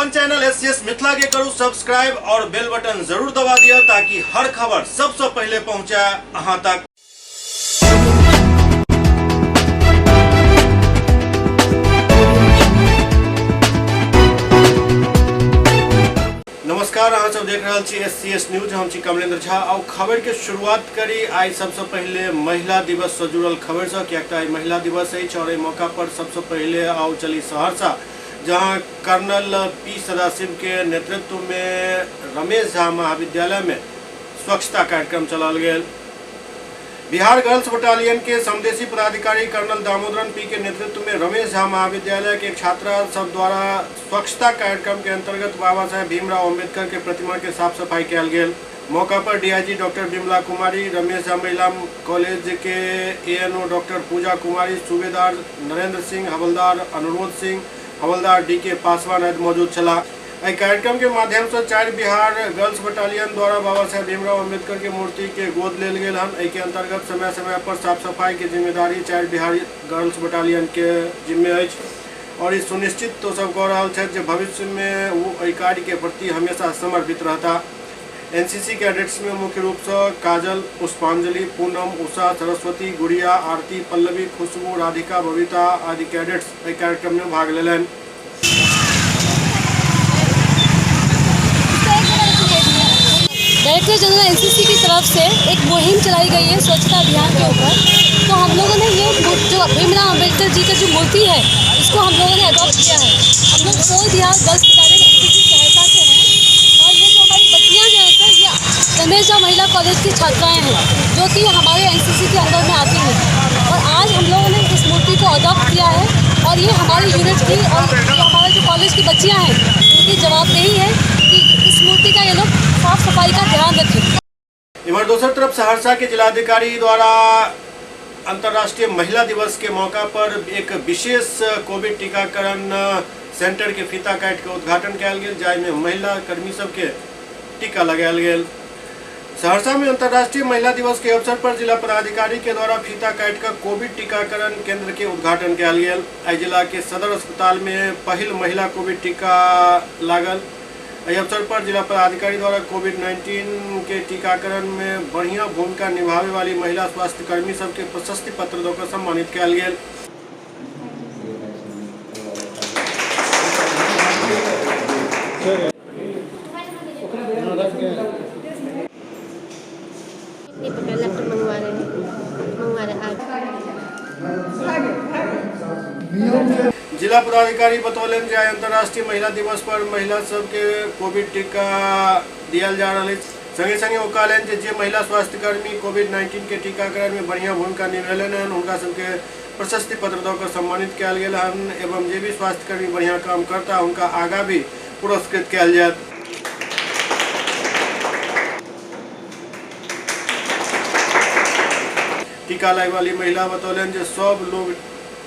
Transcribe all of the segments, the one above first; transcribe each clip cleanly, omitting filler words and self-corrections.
अपन channel SCS Mithila के करू subscribe और बेल बटन जरूर दबा दिया ताकि हर खबर सबसे पहले पहुंचे अहां तक। नमस्कार, अहाँ सब देख रहे छी एससीएस न्यूज। हम छी कमलेंद्र झा। और खबर के शुरुआत करी आई सबसे पहले महिला दिवस से जुड़ल खबर से, क्या महिला दिवस है और मौका पर सबसे पहले आओ चली सहरसा, जहां कर्नल पी सदाशिव के नेतृत्व में रमेश झा महाविद्यालय में स्वच्छता कार्यक्रम चलाल गया। बिहार गर्ल्स बटालियन के समदेशी पदाधिकारी कर्नल दामोदरन पी के नेतृत्व में रमेश झा महाविद्यालय के छात्रा सब द्वारा स्वच्छता कार्यक्रम के अंतर्गत बाबा साहेब भीमराव अम्बेडकर के प्रतिमा के साफ सफाई किया गया। मौका पर डीआईजी डॉक्टर बिमला कुमारी, रमेश झा महिला कॉलेज के एएनओ डॉक्टर पूजा कुमारी, सूबेदार नरेंद्र सिंह, हवलदार अनुरोध सिंह, हवलदार डीके पासवान आदि मौजूद छला। कार्यक्रम के माध्यम से 4 बिहार गर्ल्स बटालियन द्वारा बाबा साहेब भीमराव अम्बेडकर के मूर्ति के गोद लेल गेल हन। के अंतर्गत समय समय पर साफ सफाई की जिम्मेदारी 4 बिहार गर्ल्स बटालियन के जिम्मे है और इस सुनिश्चित तो सब कह रहा है कि भविष्य में वो कार्य के प्रति हमेशा समर्पित रहता। एनसीसी कैडेट्स में मुख्य रूप से काजल, पुष्पांजलि, पूनम, उषा, सरस्वती, गुड़िया, आरती, पल्लवी, खुशबू, राधिका, बबीता आदि कैडेट्स कार्यक्रम में भाग लेलन। डायरेक्टर जनरल एनसीसी की तरफ से एक मुहिम चलाई गई है स्वच्छता अभियान के ऊपर। तो हम लोगों ने ये जो भीमराव अम्बेडकर जी का जो मूर्ति है इसको हम लोगों ने अडॉप्ट किया है। हम लोग 4 बिहार गर्ल्स बटालियन एनसीसी सहायता से हैं और ये जो हमारी बच्चियाँ जो है सर, ये रमेश झा महिला कॉलेज की छात्राएँ हैं जो कि हमारे एनसीसी के अंदर में आती हैं। और आज हम लोगों ने इस मूर्ति को अडॉप्ट किया है और ये हमारी यूनिट की और हमारे जो कॉलेज की बच्चियाँ हैं उनकी जवाबदेही है कि इस मूर्ति का ये लोग साफ सफाई का ध्यान रखें। इधर दूसरी तरफ सहरसा के जिलाधिकारी द्वारा अंतर्राष्ट्रीय महिला दिवस के मौका पर एक विशेष कोविड टीकाकरण सेंटर के फीता काट के उद्घाटन किया गया, जाहिमे महिला कर्मी सबके टीका लगायल गेल। सहरसा में अंतर्राष्ट्रीय महिला दिवस के अवसर पर जिला पदाधिकारी के द्वारा फीता काट कर कोविड टीकाकरण केंद्र के उद्घाटन किया गया। जिला के सदर अस्पताल में पहल महिला कोविड टीका लागल। इस अवसर पर जिला पदाधिकारी द्वारा कोविड-19 के टीकाकरण में बढ़िया भूमिका निभावे वाली महिला स्वास्थ्य कर्मी सबके प्रशस्ति पत्र देकर सम्मानित किया गया। जिला पदाधिकारी बतौलन जे अंतर्राष्ट्रीय महिला दिवस पर महिला सबके कोविड टीका दिया जा रहा है। संगे संगे वो कहलन जे महिला स्वास्थ्य कर्मी कोविड-19 के टीकाकरण में बढ़िया भूमिका निभेलन हन उनका सबके प्रशस्ति पत्र देकर सम्मानित किया गया हन एवं जे भी स्वास्थ्य कर्मी बढ़िया काम करता उनका आगा भी पुरस्कृत किया जाए। टीका लगे वाली महिला बतौलन जे सब लोग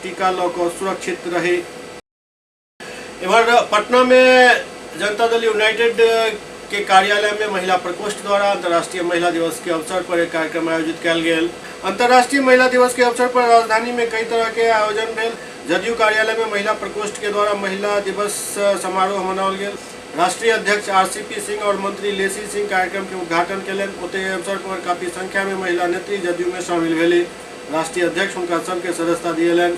टीका लौकर सुरक्षित रहे। इधर पटना में जनता दल यूनाइटेड के कार्यालय में महिला प्रकोष्ठ द्वारा अंतर्राष्ट्रीय महिला दिवस के अवसर पर एक कार्यक्रम आयोजित किया गया। अंतर्राष्ट्रीय महिला दिवस के अवसर पर राजधानी में कई तरह के आयोजन भेल। जदयू कार्यालय में महिला प्रकोष्ठ के द्वारा महिला दिवस समारोह मनाओल गया। राष्ट्रीय अध्यक्ष आरसीपी सिंह और मंत्री लेसी सिंह कार्यक्रम के उद्घाटन कलन। ओते अवसर पर काफी संख्या में महिला नेत्री जदयू में शामिल भेली। राष्ट्रीय अध्यक्ष उनका सबके सदस्यता दिएलन।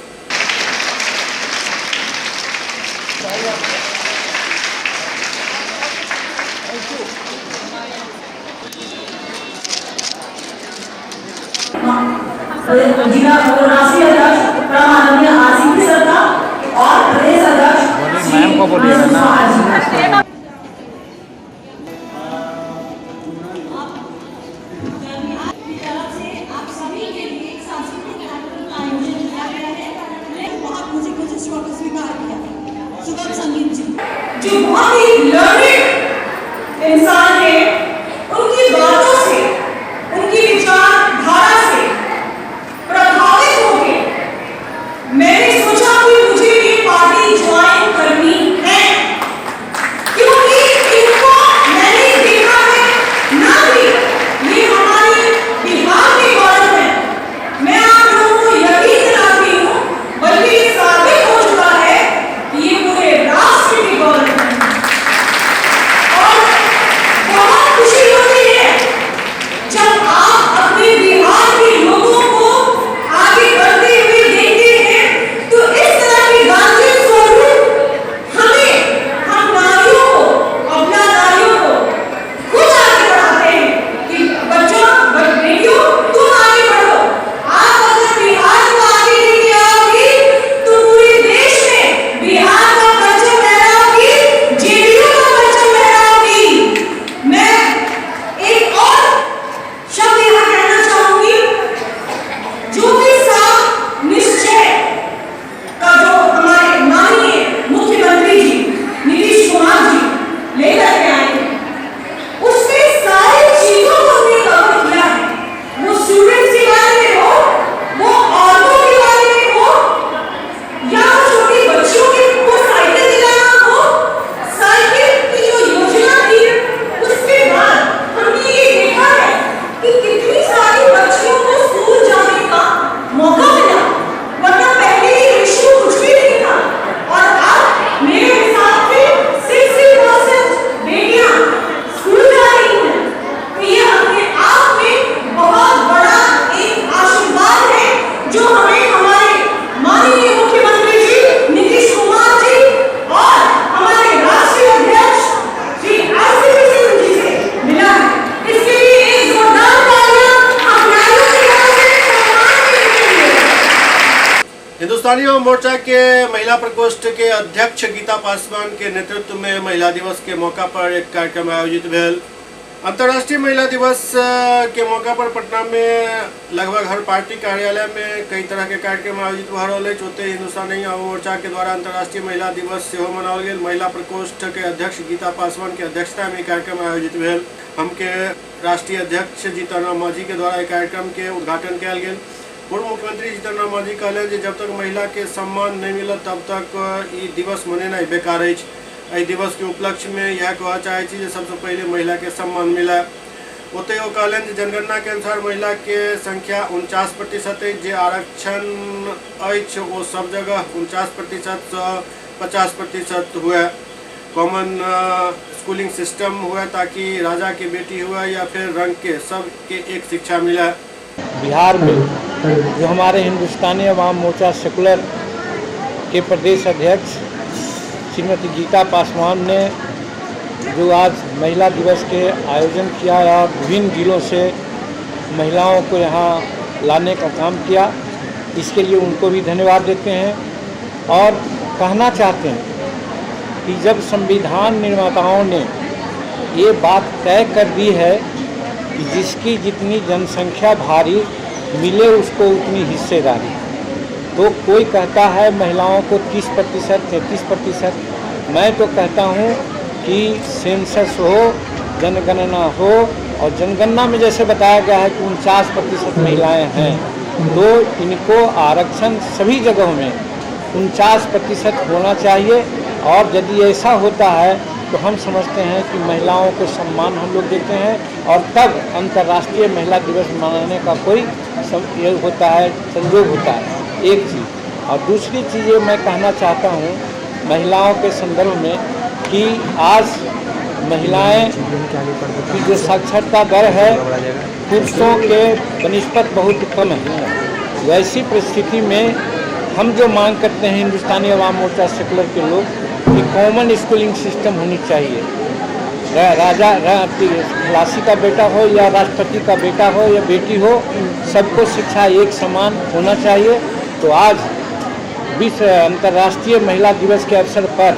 जिला राष्ट्रीय अध्यक्ष माननीय आरसीपी सर का और प्रदेश अध्यक्ष मैम को बोलिएगा ना। जो बहुत ही लर्निंग इंसान है, उनकी बातों से, उनकी विचारधारा से प्रभावित होकर मैंने सोचा कि मुझे ये पार्टी ज्वाइन करनी है, क्योंकि इनको मैंने देखा है ना कि ये हमारे बिहार के गौरव है। मैं आप लोगों को यकीन दिलाती हूँ बल्कि ये साबित हो चुका है कि ये पूरे राष्ट्र के गौरव है। हिंदुस्तानी आवाम मोर्चा के महिला प्रकोष्ठ के अध्यक्ष गीता पासवान के नेतृत्व में महिला दिवस के मौका पर एक कार्यक्रम आयोजित भेल। अंतर्राष्ट्रीय महिला दिवस के मौका पर पटना में लगभग हर पार्टी कार्यालय में कई तरह के कार्यक्रम आयोजित भ रहा है। ओते हिंदुस्तानी आवाम मोर्चा के द्वारा अंतर्राष्ट्रीय महिला दिवस से मनाओल गया। महिला प्रकोष्ठ के अध्यक्ष गीता पासवान की अध्यक्षता में कार्यक्रम आयोजित भेल। हमके राष्ट्रीय अध्यक्ष जीतन राम मांझी के द्वारा कार्यक्रम के उद्घाटन किया गया। पूर्व मुख्यमंत्री जीतन राम मांझी कहले जे जब तक महिला के सम्मान नहीं मिलत तब तक ई दिवस मनेनाई बेकार है। एहि दिवस के उपलक्ष्य में यह कहना चाहे छी जे सबसे पहले महिला के सम्मान मिला। ओते ओ कहलन जे जनगणना के अनुसार महिला के संख्या 49% है। जे आरक्षण अछि वो सब जगह 49% से 50% हुए। कॉमन स्कूलिंग सिस्टम हुआ ताकि राजा की बेटी हुआ या फिर रंग के सब के एक शिक्षा मिला। बिहार में जो हमारे हिंदुस्तानी अवाम मोर्चा सेकुलर के प्रदेश अध्यक्ष श्रीमती गीता पासवान ने जो आज महिला दिवस के आयोजन किया और विभिन्न जिलों से महिलाओं को यहाँ लाने का काम किया, इसके लिए उनको भी धन्यवाद देते हैं। और कहना चाहते हैं कि जब संविधान निर्माताओं ने ये बात तय कर दी है कि जिसकी जितनी जनसंख्या भारी मिले उसको उतनी हिस्सेदारी, तो कोई कहता है महिलाओं को 30%, 33%। मैं तो कहता हूँ कि सेंसस हो, जनगणना हो, और जनगणना में जैसे बताया गया है कि 49% महिलाएं हैं, तो इनको आरक्षण सभी जगहों में 49% होना चाहिए। और यदि ऐसा होता है तो हम समझते हैं कि महिलाओं को सम्मान हम लोग देते हैं और तब अंतर्राष्ट्रीय महिला दिवस मनाने का कोई ये होता है, संयोग होता है। एक चीज़। और दूसरी चीज़ ये मैं कहना चाहता हूँ महिलाओं के संदर्भ में कि आज महिलाएं की जो साक्षरता दर है पुरुषों के बनिस्पत बहुत कम है। वैसी परिस्थिति में हम जो मांग करते हैं हिंदुस्तानी अवाम मोर्चा सेकुलर के लोग कि कॉमन स्कूलिंग सिस्टम होनी चाहिए। राजा खलासी का बेटा हो या राष्ट्रपति का बेटा हो या बेटी हो, सबको शिक्षा एक समान होना चाहिए। तो आज विश्व अंतर्राष्ट्रीय महिला दिवस के अवसर पर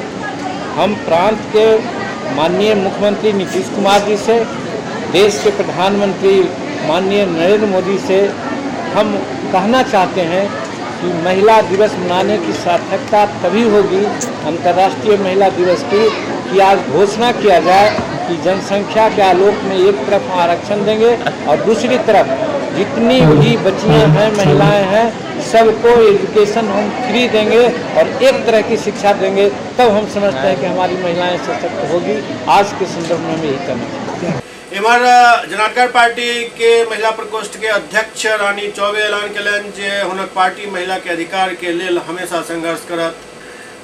हम प्रांत के माननीय मुख्यमंत्री नीतीश कुमार जी से, देश के प्रधानमंत्री माननीय नरेंद्र मोदी से हम कहना चाहते हैं कि महिला दिवस मनाने की सार्थकता तभी होगी अंतर्राष्ट्रीय महिला दिवस की कि आज घोषणा किया जाए कि जनसंख्या के आलोक में एक तरफ आरक्षण देंगे और दूसरी तरफ जितनी भी बच्चियां हैं, महिलाएं हैं, सबको एजुकेशन हम फ्री देंगे और एक तरह की शिक्षा देंगे। तब हम समझते हैं कि हमारी महिलाएं सशक्त होगी। आज के संदर्भ में हम यही करना चाहते हैं। इमहर जनाधिकार पार्टी के महिला प्रकोष्ठ के अध्यक्ष रानी चौबे ऐलान कलन जे हुनक पार्टी महिला के अधिकार के लिए हमेशा संघर्ष करत।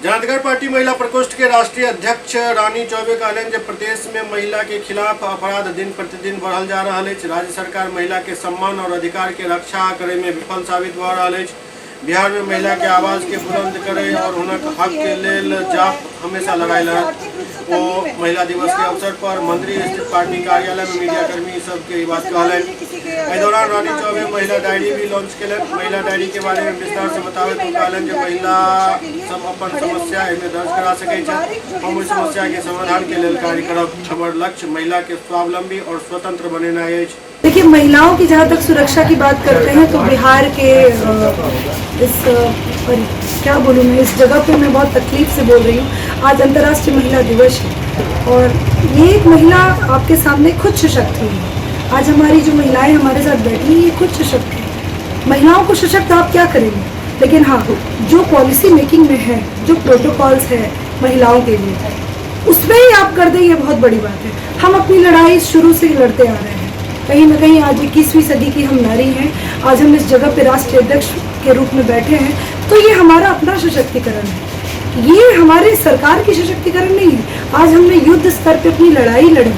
जनाधिकार पार्टी महिला प्रकोष्ठ के राष्ट्रीय अध्यक्ष रानी चौबे कहलन जे प्रदेश में महिला के खिलाफ अपराध दिन प्रतिदिन बढ़ल जा रहा है। राज्य सरकार महिला के सम्मान और अधिकार के रक्षा करे में विफल साबित भ रहा है। बिहार में महिला के आवाज के बुलंद करे और उनक हक के लेल जाप हमेशा लड़ाई लड़त। वो महिला दिवस के अवसर पर मंत्री स्थित पार्टी कार्यालय में मीडिया कर्मी सबके बात कहलन। एहि दौरान रानी चौबे महिला डायरी भी लॉन्च कलन। महिला डायरी के बारे में विस्तार से बतावे तो कहलन जे महिला सब अपन समस्या एमे दर्ज करा सके छथि। हम उस समस्या के समाधान के लेल कार्य करब। हमर लक्ष्य महिला के स्वावलंबी और स्वतंत्र बनेनाइ अछि। देखिए, महिलाओं की जहाँ तक सुरक्षा की बात करते हैं तो बिहार के क्या बोलूँ मैं, इस जगह पे मैं बहुत तकलीफ से बोल रही हूँ। आज अंतर्राष्ट्रीय महिला दिवस है और ये एक महिला आपके सामने खुद सशक्त हुई है। आज हमारी जो महिलाएं हमारे साथ बैठी हैं ये खुद सशक्त है। महिलाओं को सशक्त आप क्या करेंगे, लेकिन हाँ, जो पॉलिसी मेकिंग में है, जो प्रोटोकॉल्स है महिलाओं के लिए, उसमें ही आप कर दें, ये बहुत बड़ी बात है। हम अपनी लड़ाई शुरू से ही लड़ते आ रहे हैं। कहीं ना कहीं आज 21वीं सदी की हम नारी हैं। आज हम इस जगह पे राष्ट्रीय अध्यक्ष के रूप में बैठे हैं, तो ये हमारा अपना सशक्तिकरण है। ये हमारी सरकार की सशक्तिकरण नहीं है। आज हमने युद्ध स्तर पे अपनी लड़ाई लड़ी,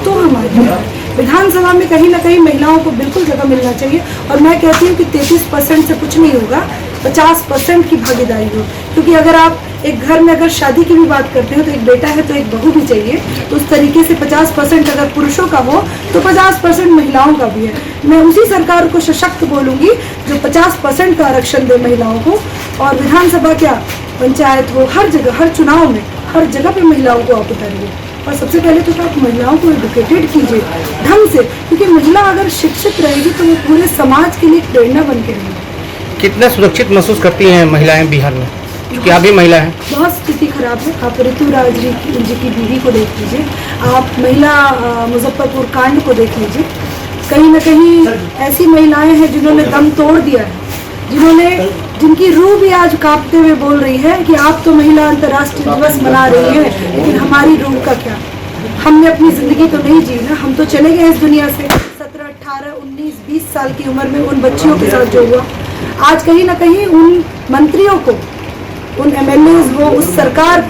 तो हमारी विधानसभा में कहीं ना कहीं महिलाओं को बिल्कुल जगह मिलना चाहिए। और मैं कहती हूँ कि 33% से कुछ नहीं होगा, 50% की भागीदारी हो। क्योंकि अगर आप एक घर में अगर शादी की भी बात करते हैं तो एक बेटा है तो एक बहू भी चाहिए, तो उस तरीके से 50% अगर पुरुषों का हो तो 50% महिलाओं का भी है। मैं उसी सरकार को सशक्त बोलूँगी जो 50% का आरक्षण दे महिलाओं को, और विधानसभा क्या पंचायत हो, हर जगह, हर चुनाव में, हर जगह पे महिलाओं को आप उतारिए। और सबसे पहले तो आप महिलाओं को एडुकेटेड कीजिए ढंग से, क्योंकि महिला अगर शिक्षित रहेगी तो वो पूरे समाज के लिए एक प्रेरणा बन के रहेगी। कितना सुरक्षित महसूस करती हैं महिलाएं बिहार में, क्योंकि आप भी महिला हैं? बहुत स्थिति खराब है। आप ऋतुराज जी की बीवी को देख लीजिए, आप महिला मुजफ्फरपुर कांड को देख लीजिए। कहीं न कहीं ऐसी महिलाएं हैं जिन्होंने दम तोड़ दिया है, जिनकी रूह भी आज कांपते हुए बोल रही है कि आप तो महिला अंतर्राष्ट्रीय दिवस मना रही हैं, लेकिन हमारी रूह का क्या? हमने अपनी जिंदगी तो नहीं जी ना, हम तो चले गए इस दुनिया से 17, 18, 19, 20 साल की उम्र में उन बच्चियों के साथ जो हुआ। आज कहीं ना कहीं उन मंत्रियों को, उन MLAs हो, उस सरकार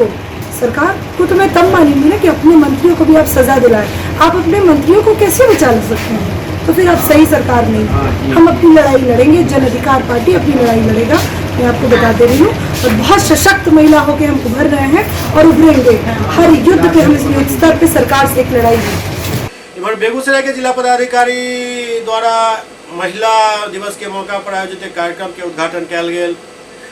को तो मैं तब मानूंगी ना कि अपने मंत्रियों को भी आप सजा दिलाएं। आप अपने मंत्रियों को कैसे बचा सकते हैं? तो फिर आप सही सरकार नहीं। हम अपनी लड़ाई लड़ेंगे, जन अधिकार पार्टी अपनी लड़ाई लड़ेगा, मैं आपको बता दे रही हूँ। और बहुत सशक्त महिला होकर हम उभर रहे हैं और उभरेंगे। हर युद्ध पे हम इस युद्ध स्तर पे सरकार से एक लड़ाई है। इधर बेगूसराय के जिला पदाधिकारी द्वारा महिला दिवस के मौका पर आयोजित एक कार्यक्रम के उद्घाटन किया गया।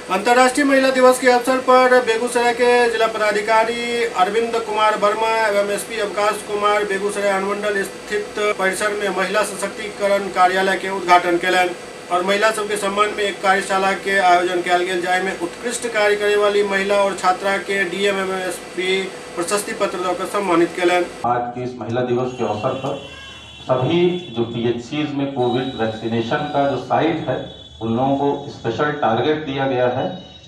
अंतर्राष्ट्रीय महिला दिवस के अवसर पर बेगूसराय के जिला पदाधिकारी अरविंद कुमार वर्मा एवं SP अवकाश कुमार बेगूसराय अनुमंडल स्थित परिसर में महिला सशक्तिकरण कार्यालय के उद्घाटन कलन और महिला सबके सम्मान में एक कार्यशाला के आयोजन किया गया, जाहिमे उत्कृष्ट कार्य करे वाली महिला और छात्रा के DM एवं SP प्रशस्ति पत्र देकर सम्मानित कलन। आज के इस महिला दिवस के अवसर पर सभी जो PHCs में कोविड वैक्सीनेशन का जो साइट है उन लोगों को स्पेशल टारगेट दिया गया है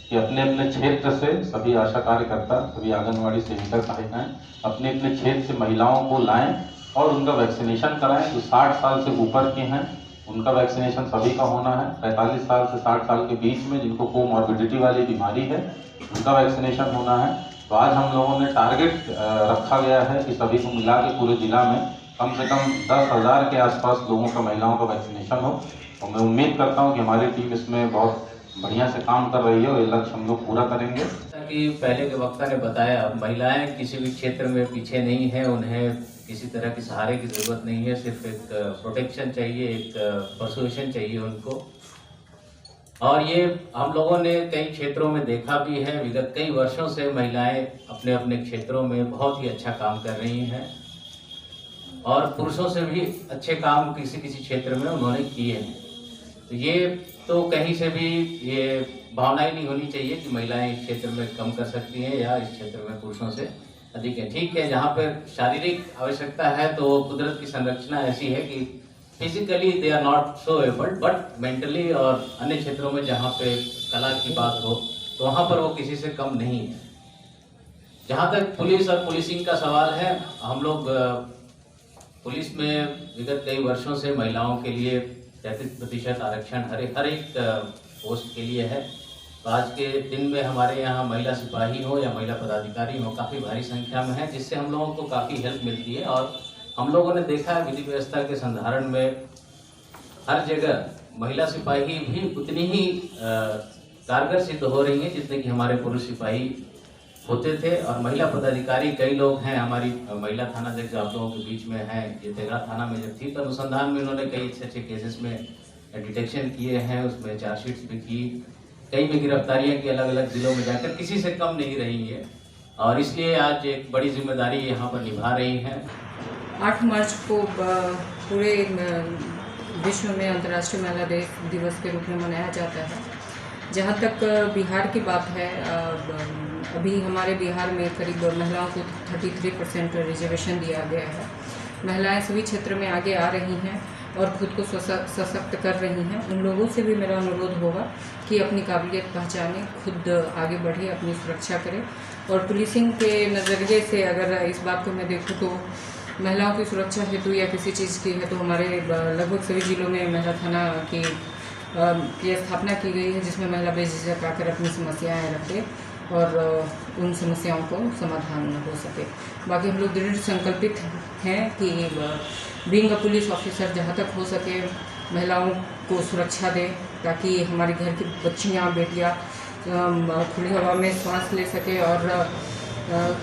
कि अपने अपने क्षेत्र से सभी आशा कार्यकर्ता, सभी आंगनवाड़ी सेविका सहायिकाएं अपने अपने क्षेत्र से महिलाओं को लाएं और उनका वैक्सीनेशन कराएं। जो 60 साल से ऊपर के हैं उनका वैक्सीनेशन सभी का होना है। 45 साल से 60 साल के बीच में जिनको कोमॉर्बिडिटी वाली बीमारी है उनका वैक्सीनेशन होना है। तो आज हम लोगों ने टारगेट रखा गया है कि सभी को मिला के पूरे जिला में कम से कम 10,000 के आसपास लोगों का, महिलाओं का वैक्सीनेशन हो। और मैं उम्मीद करता हूं कि हमारी टीम इसमें बहुत बढ़िया से काम कर रही है और ये लक्ष्य हम लोग पूरा करेंगे। कि पहले के वक्ता ने बताया, महिलाएं किसी भी क्षेत्र में पीछे नहीं है, उन्हें किसी तरह की सहारे की ज़रूरत नहीं है, सिर्फ एक प्रोटेक्शन चाहिए, एक परसुएशन चाहिए उनको। और ये हम लोगों ने कई क्षेत्रों में देखा भी है। विगत कई वर्षों से महिलाएं अपने अपने क्षेत्रों में बहुत ही अच्छा काम कर रही हैं और पुरुषों से भी अच्छे काम किसी किसी क्षेत्र में उन्होंने किए हैं। तो ये तो कहीं से भी ये भावना ही नहीं होनी चाहिए कि महिलाएं इस क्षेत्र में कम कर सकती हैं या इस क्षेत्र में पुरुषों से अधिक है। ठीक है, जहाँ पर शारीरिक आवश्यकता है तो कुदरत की संरचना ऐसी है कि physically they are not so abled, but mentally और अन्य क्षेत्रों में जहाँ पे कला की बात हो तो वहाँ पर वो किसी से कम नहीं है। जहाँ तक पुलिस और पुलिसिंग का सवाल है, हम लोग पुलिस में विगत कई वर्षों से महिलाओं के लिए 33% आरक्षण हर एक पोस्ट के लिए है। तो आज के दिन में हमारे यहाँ महिला सिपाही हो या महिला पदाधिकारी हो काफ़ी भारी संख्या में है, जिससे हम लोगों को काफ़ी हेल्प मिलती है। और हम लोगों ने देखा है विधि व्यवस्था के संधारण में हर जगह महिला सिपाही भी उतनी ही कारगर सिद्ध हो रही हैं जितने कि हमारे पुरुष सिपाही होते थे। और महिला पदाधिकारी कई लोग हैं, हमारी महिला थानाध्यक्ष आप लोगों के बीच में हैं। ये तेघड़ा थाना में जब थी तो अनुसंधान में उन्होंने कई अच्छे केसेस में डिटेक्शन किए हैं, उसमें चार्जशीट्स भी की, कई में गिरफ्तारियां की अलग अलग जिलों में जाकर, किसी से कम नहीं रही है। और इसलिए आज एक बड़ी जिम्मेदारी यहाँ पर निभा रही हैं। 8 मार्च को पूरे विश्व में अंतर्राष्ट्रीय महिला दिवस के रूप में मनाया जाता है। जहाँ तक बिहार की बात है, अभी हमारे बिहार में करीब महिलाओं को 33% रिजर्वेशन दिया गया है। महिलाएं सभी क्षेत्र में आगे आ रही हैं और खुद को सशक्त कर रही हैं। उन लोगों से भी मेरा अनुरोध होगा कि अपनी काबिलियत पहचानें, खुद आगे बढ़े, अपनी सुरक्षा करें। और पुलिसिंग के नज़रिए से अगर इस बात को मैं देखूँ तो महिलाओं की सुरक्षा हेतु या किसी चीज़ की है तो हमारे लगभग सभी जिलों में महिला थाना की स्थापना की गई है, जिसमें महिला बेझिझक आकर अपनी समस्याएं रखे और उन समस्याओं को समाधान हो सके। बाकी हम लोग दृढ़ संकल्पित हैं कि बीइंग अ पुलिस ऑफिसर जहाँ तक हो सके महिलाओं को सुरक्षा दें, ताकि हमारे घर की बच्चियाँ बेटियाँ खुली हवा में सांस ले सके और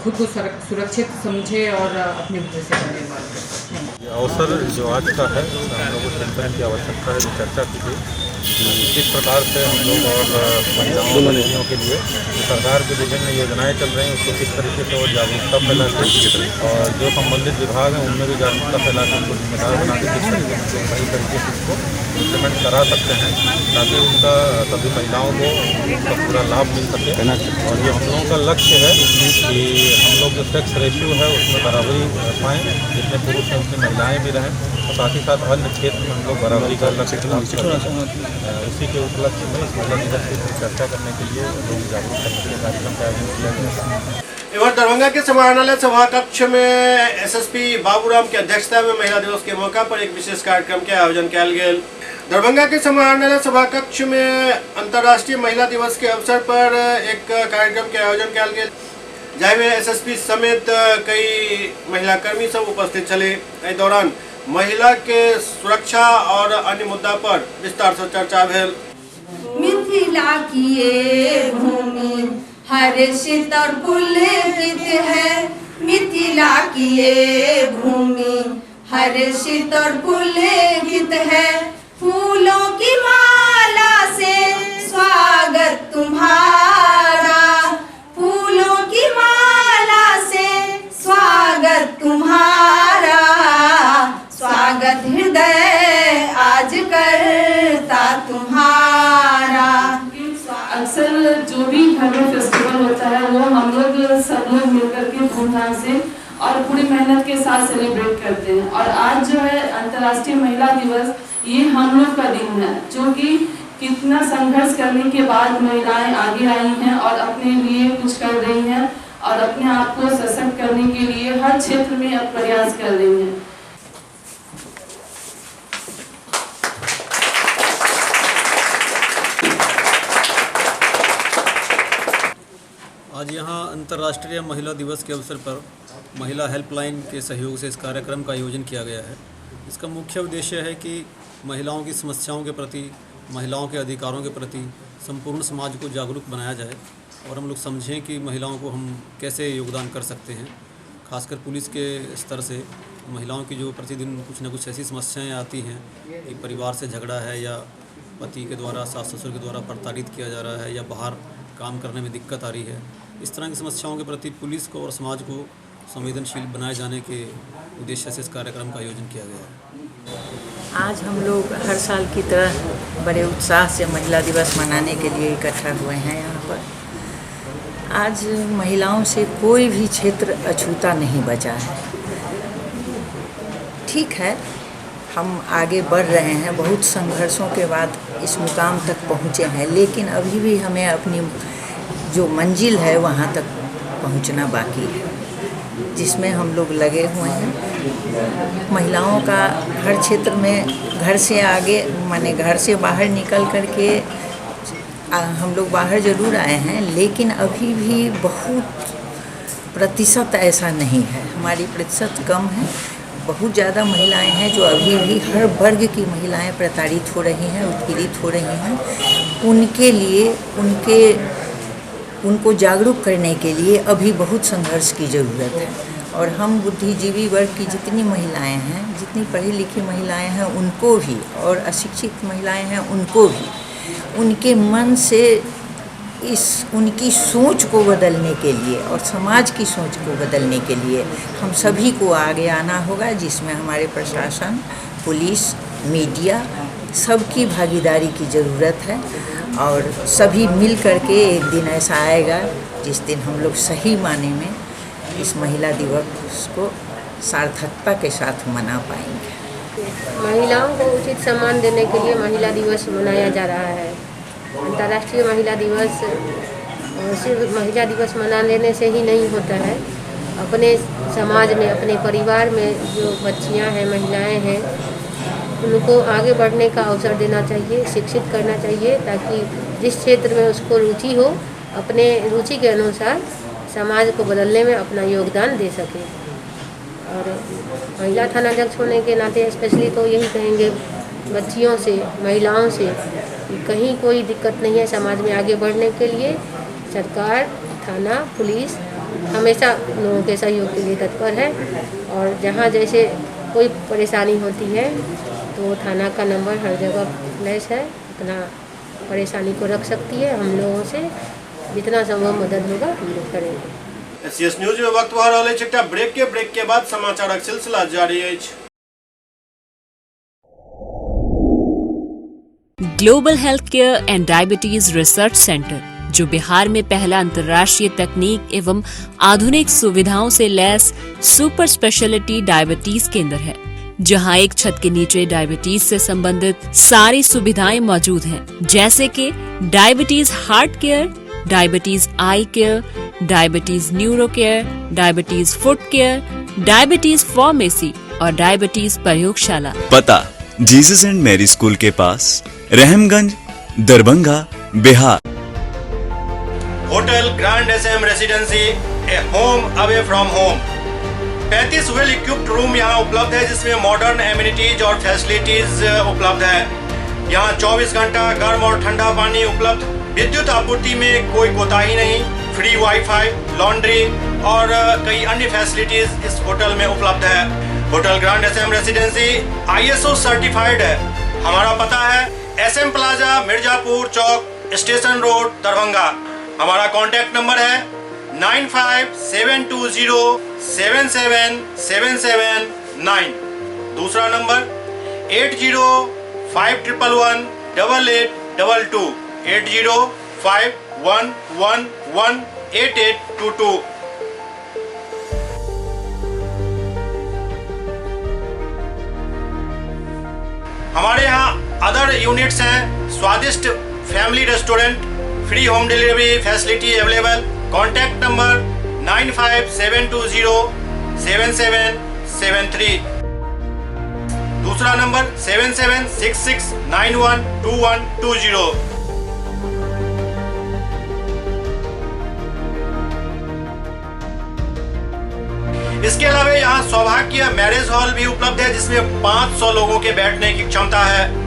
खुद को सुरक्षित समझे और अपने भविष्य का निर्माण कर सकें। ये अवसर जो आज का है उसमें हम लोगों को चिंतन की आवश्यकता है, जो चर्चा की गई कि किस प्रकार से हम लोग और महिलाओं बच्चियों के लिए सरकार की विभिन्न योजनाएं चल रही हैं उसको किस तरीके से और जागरूकता फैलाकर और जो संबंधित विभाग हैं उनमें भी जागरूकता फैलाकर उनको जिम्मेदार बनाकर किस तरीके से सही तरीके से इसको इम्प्लीमेंट करा सकते हैं ताकि उनका सभी महिलाओं को उसका पूरा लाभ मिल सके। और ये हम लोगों का लक्ष्य है कि हम लोग जो सेक्स रेशियो है उसमें बराबरी पाएँ, जितने पुरुष हैं उतनी महिलाएँ भी रहें और साथ ही साथ अन्य क्षेत्र में हम लोग बराबरी का लक्ष्य प्राप्त करें। उसी के उपलक्ष्य में इस महिला दिवस की चर्चा करने के लिए लोग जागरूक करने के कार्यक्रम का आयोजन किया गया। इधर दरभंगा के समाहरणालय सभा कक्ष में एसएसपी बाबूराम की अध्यक्षता में महिला दिवस के मौका पर एक विशेष कार्यक्रम के आयोजन किया गया। दरभंगा के समाहरणालय सभा कक्ष में अंतर्राष्ट्रीय महिला दिवस के अवसर पर एक कार्यक्रम के आयोजन किया गया, जाहि में एसएसपी समेत कई महिला कर्मी सब उपस्थित चले। इस दौरान महिला के सुरक्षा और अन्य मुद्दा पर विस्तार से चर्चा भेल। मिथिला की ये भूमि हर्षित और पुलकित है, मिथिला की ये भूमि हर्षित और पुलकित है, फूलों की माला से स्वागत तुम्हारा, फूलों की माला से स्वागत तुम्हारा, स्वागत हृदय आज करता तुम्हारा। अक्सर जो भी घर में फेस्टिवल होता है वो हम लोग सब लोग मिलकर के धूमधाम से और पूरी मेहनत के साथ सेलिब्रेट करते हैं। और आज जो है अंतर्राष्ट्रीय महिला दिवस, ये हम लोग का दिन है, जो कि कितना संघर्ष करने के बाद महिलाएं आगे आई हैं और अपने लिए कुछ कर रही हैं और अपने आप को सशक्त करने के लिए हर क्षेत्र में अब प्रयास कर रही हैं। आज यहाँ अंतर्राष्ट्रीय महिला दिवस के अवसर पर महिला हेल्पलाइन के सहयोग से इस कार्यक्रम का आयोजन किया गया है। इसका मुख्य उद्देश्य है कि महिलाओं की समस्याओं के प्रति, महिलाओं के अधिकारों के प्रति संपूर्ण समाज को जागरूक बनाया जाए और हम लोग समझें कि महिलाओं को हम कैसे योगदान कर सकते हैं। खासकर पुलिस के स्तर से महिलाओं की जो प्रतिदिन कुछ न कुछ ऐसी समस्याएं आती हैं कि परिवार से झगड़ा है या पति के द्वारा, सास ससुर के द्वारा प्रताड़ित किया जा रहा है या बाहर काम करने में दिक्कत आ रही है, इस तरह की समस्याओं के प्रति पुलिस को और समाज को संवेदनशील बनाए जाने के उद्देश्य से इस कार्यक्रम का आयोजन किया गया है। आज हम लोग हर साल की तरह बड़े उत्साह से महिला दिवस मनाने के लिए इकट्ठा हुए हैं यहाँ पर। आज महिलाओं से कोई भी क्षेत्र अछूता नहीं बचा है। ठीक है, हम आगे बढ़ रहे हैं, बहुत संघर्षों के बाद इस मुकाम तक पहुँचे हैं, लेकिन अभी भी हमें अपनी जो मंजिल है वहाँ तक पहुँचना बाकी है, जिसमें हम लोग लगे हुए हैं। महिलाओं का हर क्षेत्र में घर से आगे, माने घर से बाहर निकल करके हम लोग बाहर ज़रूर आए हैं, लेकिन अभी भी बहुत प्रतिशत ऐसा नहीं है, हमारी प्रतिशत कम है। बहुत ज़्यादा महिलाएं हैं जो अभी भी, हर वर्ग की महिलाएं प्रताड़ित हो रही हैं, उत्पीड़ित हो रही हैं। उनके लिए, उनको जागरूक करने के लिए अभी बहुत संघर्ष की ज़रूरत है। और हम बुद्धिजीवी वर्ग की जितनी महिलाएं हैं, जितनी पढ़ी लिखी महिलाएं हैं उनको भी, और अशिक्षित महिलाएं हैं उनको भी, उनके मन से उनकी सोच को बदलने के लिए और समाज की सोच को बदलने के लिए हम सभी को आगे आना होगा, जिसमें हमारे प्रशासन, पुलिस, मीडिया सबकी भागीदारी की ज़रूरत है। और सभी मिल करके एक दिन ऐसा आएगा जिस दिन हम लोग सही माने में इस महिला दिवस को सार्थकता के साथ मना पाएंगे। महिलाओं को उचित सम्मान देने के लिए महिला दिवस मनाया जा रहा है। अंतर्राष्ट्रीय महिला दिवस सिर्फ महिला दिवस मना लेने से ही नहीं होता है। अपने समाज में, अपने परिवार में जो बच्चियां हैं, महिलाएं हैं, उनको आगे बढ़ने का अवसर देना चाहिए, शिक्षित करना चाहिए, ताकि जिस क्षेत्र में उसको रुचि हो, अपने रुचि के अनुसार समाज को बदलने में अपना योगदान दे सके। और महिला थानाध्यक्ष होने के नाते स्पेशली तो यही कहेंगे बच्चियों से, महिलाओं से कि कहीं कोई दिक्कत नहीं है समाज में आगे बढ़ने के लिए। सरकार, थाना, पुलिस हमेशा लोगों के सहयोग के लिए तत्पर है और जहाँ जैसे कोई परेशानी होती है तो थाना का नंबर हर जगह फ्लैश है, अपना परेशानी को रख सकती है। हम लोगों से जितना संभव मदद होगा हम लोग करेंगे। एससीएस न्यूज में वक्त भर रहल एकटा ब्रेक के बाद समाचारक सिलसिला जारी अछि। Global health care and diabetes research centre, जो बिहार में पहला अंतर्राष्ट्रीय तकनीक एवं आधुनिक सुविधाओं से लैस सुपर स्पेशलिटी डायबिटीज केंद्र है, जहां एक छत के नीचे डायबिटीज से संबंधित सारी सुविधाएं मौजूद हैं, जैसे कि diabetes heart care, diabetes eye care, diabetes neuro care, diabetes foot care, diabetes pharmacy और डायबिटीज प्रयोगशाला। पता जीसस एंड मैरी स्कूल के पास, Rahamganj, Darbhanga, Bihar. Hotel grand SM residency, a home away from home. 35 well equipped room यहाँ उपलब्ध है, जिसमें modern amenities और फैसिलिटीज उपलब्ध है। यहाँ 24 घंटा गर्म और ठंडा पानी उपलब्ध। विद्युत आपूर्ति में कोई कोताही नहीं। फ्री वाईफाई, लॉन्ड्री और कई अन्य फैसिलिटीज इस होटल में उपलब्ध है। Hotel grand SM residency ISO certified है। हमारा पता है SM प्लाजा, मिर्जापुर चौक, स्टेशन रोड, दरभंगा। हमारा कॉन्टैक्ट नंबर है 9572077779। दूसरा नंबर 8051118822, 8051118822। हमारे यहाँ अदर यूनिट्स हैं। स्वादिष्ट family restaurant, free home delivery facility available. Contact number 9572077773। दूसरा नंबर 7766912120। इसके अलावा यहाँ सौभाग्य मैरिज हॉल भी उपलब्ध है, जिसमें 500 लोगों के बैठने की क्षमता है।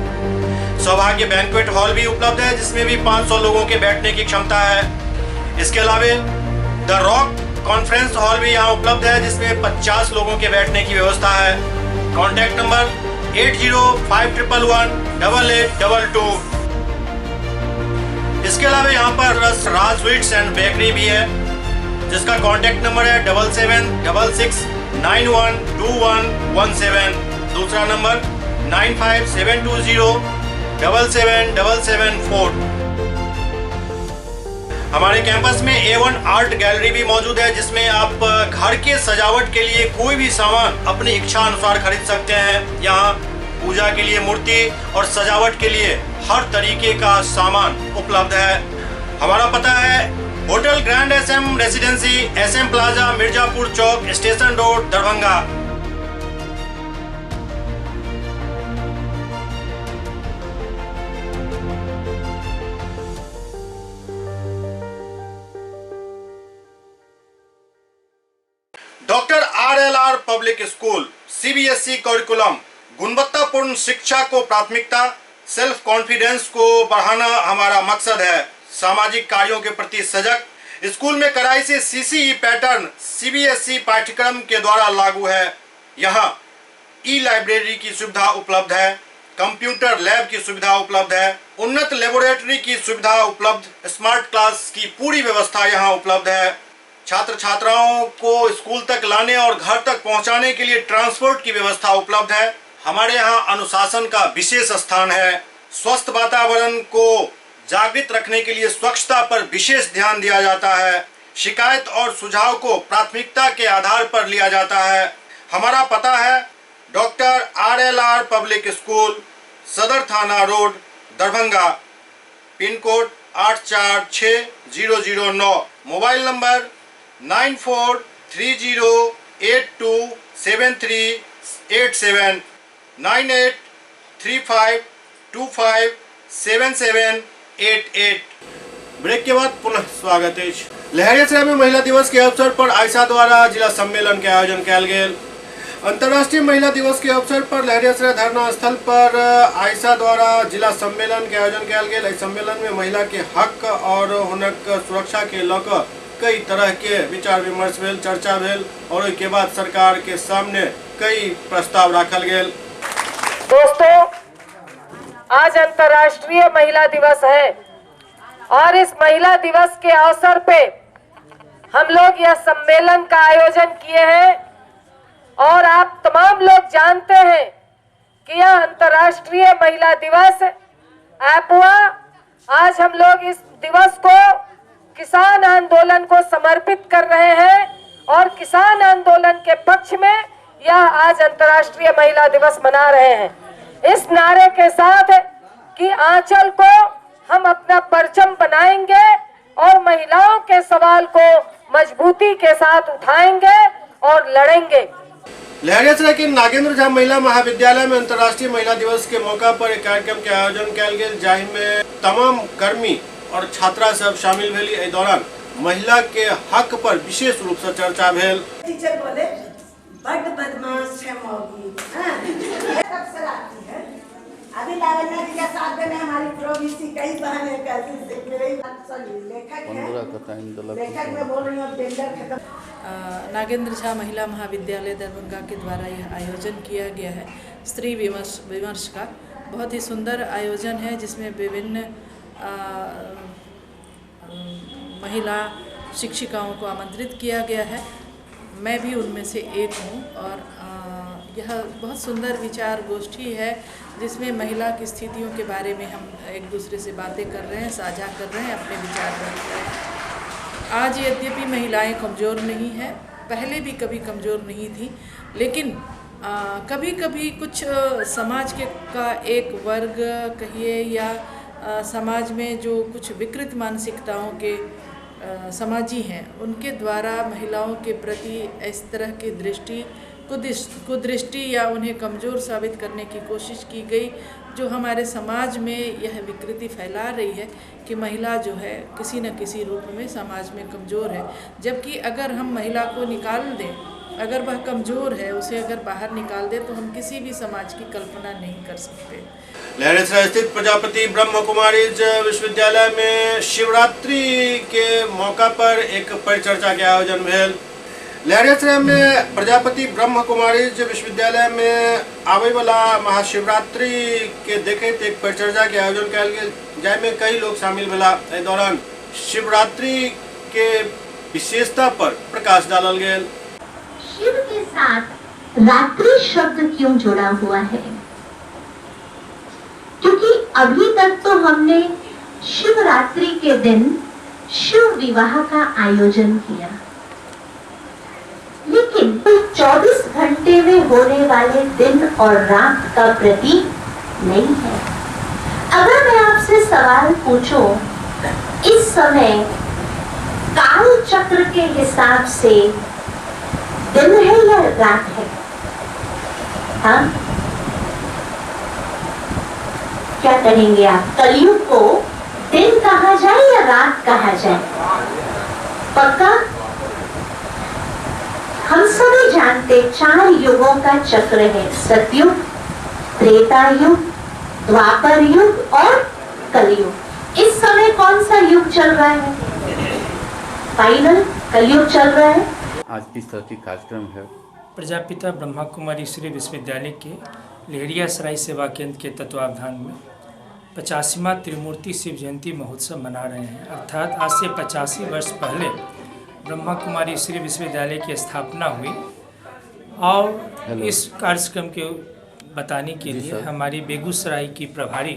सौभाग्य बैंक्वेट हॉल भी उपलब्ध है, जिसमें भी 500 लोगों के बैठने की क्षमता है। इसके अलावा द रॉक कॉन्फ्रेंस हॉल भी यहाँ उपलब्ध है, जिसमें 50 लोगों के बैठने की व्यवस्था है। Contact number 8051118822। इसके अलावा यहाँ पर राज स्वीट्स एंड बेकरी भी है, जिसका कॉन्टैक्ट नंबर है 7766912117। दूसरा नंबर 9572077774। हमारे कैंपस में A1 आर्ट गैलरी भी मौजूद है, जिसमें आप घर के सजावट के लिए कोई भी सामान अपनी इच्छा अनुसार खरीद सकते हैं। यहाँ पूजा के लिए मूर्ति और सजावट के लिए हर तरीके का सामान उपलब्ध है। हमारा पता है hotel grand SM residency, SM plaza, Mirzapur चौक, station road, Darbhanga. Doctor RLR public school, CBSE curriculum, गुणवत्तापूर्ण शिक्षा को प्राथमिकता, सेल्फ कॉन्फिडेंस को बढ़ाना हमारा मकसद है। सामाजिक कार्यों के प्रति सजग। स्कूल में कड़ाई से CCE पैटर्न CBSE पाठ्यक्रम के द्वारा लागू है। यहाँ ई-लाइब्रेरी की सुविधा उपलब्ध है, कंप्यूटर लैब की सुविधा उपलब्ध है, उन्नत लेबोरेटरी की सुविधा उपलब्ध, स्मार्ट क्लास की पूरी व्यवस्था यहाँ उपलब्ध है। छात्र छात्राओं को स्कूल तक लाने और घर तक पहुँचाने के लिए ट्रांसपोर्ट की व्यवस्था उपलब्ध है। हमारे यहाँ अनुशासन का विशेष स्थान है। स्वस्थ वातावरण को जागृत रखने के लिए स्वच्छता पर विशेष ध्यान दिया जाता है। शिकायत और सुझाव को प्राथमिकता के आधार पर लिया जाता है। हमारा पता है डॉक्टर RLR पब्लिक स्कूल, सदर थाना road, Darbhanga. Pin code 846009। Mobile number 9430827387, 9835257788। Break के बाद पुनः स्वागत है। लहरियासराय में महिला दिवस के अवसर पर आयशा द्वारा जिला सम्मेलन के आयोजन कयल गेल। अंतर्राष्ट्रीय महिला दिवस के अवसर पर लहरियासराय धरना स्थल पर आयशा द्वारा जिला सम्मेलन के आयोजन किया गया। इस सम्मेलन में महिला के हक और हुनक सुरक्षा के लऽ कई तरह के विचार विमर्श भेल, चर्चा भेल और उसके बाद सरकार के सामने कई प्रस्ताव रखल गेल। दोस्तों, आज अंतर्राष्ट्रीय महिला दिवस है और इस महिला दिवस के अवसर पे हम लोग यह सम्मेलन का आयोजन किए हैं और आप तमाम लोग जानते हैं कि यह अंतर्राष्ट्रीय महिला दिवस ऐपुआ आज हम लोग इस दिवस को किसान आंदोलन को समर्पित कर रहे हैं और किसान आंदोलन के पक्ष में यह आज अंतर्राष्ट्रीय महिला दिवस मना रहे हैं इस नारे के साथ कि आंचल को हम अपना परचम बनाएंगे और महिलाओं के सवाल को मजबूती के साथ उठाएंगे और लड़ेंगे। लहरियासराय के नागेंद्र झा महिला महाविद्यालय में अंतर्राष्ट्रीय महिला दिवस के मौका पर एक कार्यक्रम के आयोजन किया गया, जाहि में तमाम कर्मी और छात्रा सब शामिल भेली। एहि दौरान महिला के हक पर विशेष रूप से चर्चा भेल। टीचर बोले बड़ बदमाश है मौगी, अक्सर आती है। अभी लावण्या जी के साथ में हमारी प्रोविसी कई बहनें कहती है, मेरे लेखक है, लेखक में बोल रही हूँ टेंडर खत्म। नागेंद्र झा महिला महाविद्यालय दरभंगा के द्वारा यह आयोजन किया गया है स्त्री विमर्श का। बहुत ही सुंदर आयोजन है जिसमें विभिन्न महिला शिक्षिकाओं को आमंत्रित किया गया है। मैं भी उनमें से एक हूँ और यह बहुत सुंदर विचार गोष्ठी है जिसमें महिला की स्थितियों के बारे में हम एक दूसरे से बातें कर रहे हैं, साझा कर रहे हैं, अपने विचार रख रहे हैं। आज यद्यपि महिलाएं कमज़ोर नहीं हैं, पहले भी कभी कमज़ोर नहीं थी, लेकिन कभी कभी कुछ समाज का एक वर्ग कहिए या समाज में जो कुछ विकृत मानसिकताओं के समाजी हैं उनके द्वारा महिलाओं के प्रति इस तरह की कुदृष्टि या उन्हें कमज़ोर साबित करने की कोशिश की गई, जो हमारे समाज में यह विकृति फैला रही है कि महिला जो है किसी न किसी रूप में समाज में कमज़ोर है। जबकि अगर हम महिला को निकाल दें, अगर वह कमज़ोर है, उसे अगर बाहर निकाल दें तो हम किसी भी समाज की कल्पना नहीं कर सकते। लहरियासराय स्थित प्रजापति ब्रह्म कुमारी विश्वविद्यालय में शिवरात्रि के मौका पर एक परिचर्चा के आयोजन भेल। लहरियासराय में प्रजापति ब्रह्म कुमारी विश्वविद्यालय में आवे वाला महाशिवरात्रि के देखते एक परिचर्चा के आयोजन किया गया, जिसमें कई लोग शामिल भेला। इस दौरान शिवरात्रि के विशेषता पर प्रकाश डालल गया। शिव के साथ रात्रि शब्द क्यों जुड़ा हुआ है? क्योंकि अभी तक तो हमने शिवरात्रि के दिन शिव विवाह का आयोजन किया, लेकिन 24 घंटे में होने वाले दिन और रात का प्रतीक नहीं है। अगर मैं आपसे सवाल पूछूं, इस समय काल चक्र के हिसाब से दिन है या रात है? हाँ, क्या कहेंगे आप? कलयुग को दिन कहा जाए या रात कहा जाए? पक्का? हम सभी जानते 4 युगों का चक्र है, सतयुग, त्रेता युग, द्वापर युग और कलयुग। इस समय कौन सा युग चल रहा है? फाइनल कलयुग चल रहा है। आज किस तरह की कार्यक्रम है? प्रजापिता ब्रह्मा कुमारी श्री विश्वविद्यालय के लहरियासराय सेवा केंद्र के तत्वावधान में 85वां त्रिमूर्ति शिव जयंती महोत्सव मना रहे हैं। अर्थात आज से 85 वर्ष पहले ब्रह्मा कुमारी श्री विश्वविद्यालय की स्थापना हुई और इस कार्यक्रम के बताने के लिए हमारी बेगूसराय की प्रभारी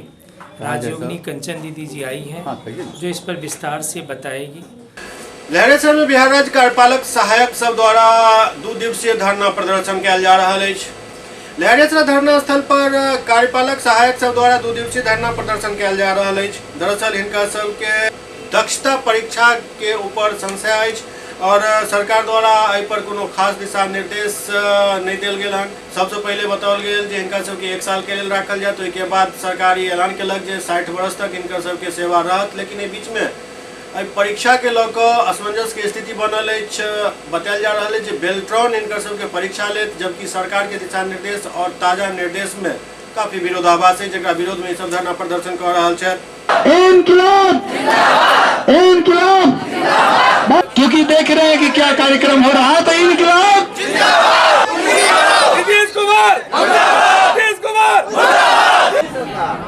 राजयोगिनी कंचन दीदी जी आई हैं, जो इस पर विस्तार से बताएगी। लहरियासराय में बिहार राज्य कार्यपालक सहायक सब द्वारा 2 दिवसीय धरना प्रदर्शन किया जा रहा है। लहरियासराय धरना स्थल पर कार्यपालक सहायक सब द्वारा 2 दिवसीय धरना प्रदर्शन किया जा रहा है। दरअसल इनका सब के दक्षता परीक्षा के ऊपर संशय है और सरकार द्वारा एहि पर कोनो खास दिशा निर्देश नहीं दिल गया है। सबसे पहले बताओल गया जे इनका सबके 1 साल के लिए रखल जाए, तो इसके बाद सरकार ये ऐलान कलक जे 60 वर्ष तक इनका सबके सेवा रहत। लेकिन ये बीच में परीक्षा के लऽ कऽ असमंजस के स्थिति बनल अछि। बतायल जा रहा है कि बेल्ट्रॉन इनकर सबके परीक्षा लेत, जबकि सरकार के दिशा निर्देश और ताजा निर्देश में काफी विरोधाभास है, जकरा विरोध में सब धरना प्रदर्शन कर रहा है। इनकलाब इनकलाब, क्योंकि देख रहे हैं कि क्या कार्यक्रम हो रहा है, तो इनकलाब